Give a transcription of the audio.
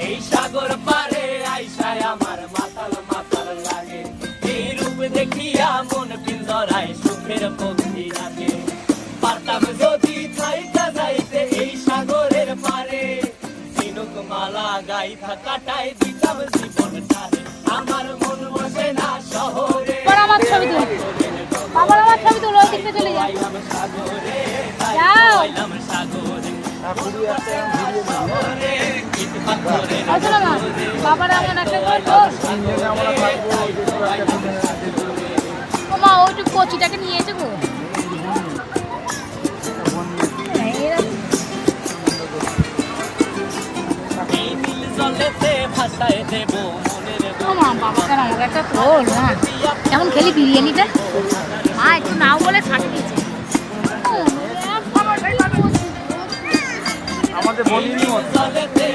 এই সাগর পারে আইসায় আমার মাতাল মাতাল লাগে, এই রূপ দেখিয়া মন পিঞ্জরায় সুখের পক্ষী রাখে। পারতাম যদি থাইকা যাইতে এই সাগরের পারে, ঝিনুক মালা গাইথা কাটাই দিতাম জীবনটারে। আমার মন বসে না শহরে, আমার ছবি তুল, বাবার আমার ছবি তুল, ওই দিকে চলে যাও। সাগরে যাও সাগরে আসলে না বাবার এমন একটা করে দোষ। ও মা ওই কচিটাকে নিয়েছে গো। এই নীল জলেতে ভাসায় দেব মনের বাবাকে আমাকে একটা তোল না, কেমন খেলি বিরিয়ানিটা, মা একটু নাও বলে ফাটে দিয়েছে। আমাদের বলিনি জলেতে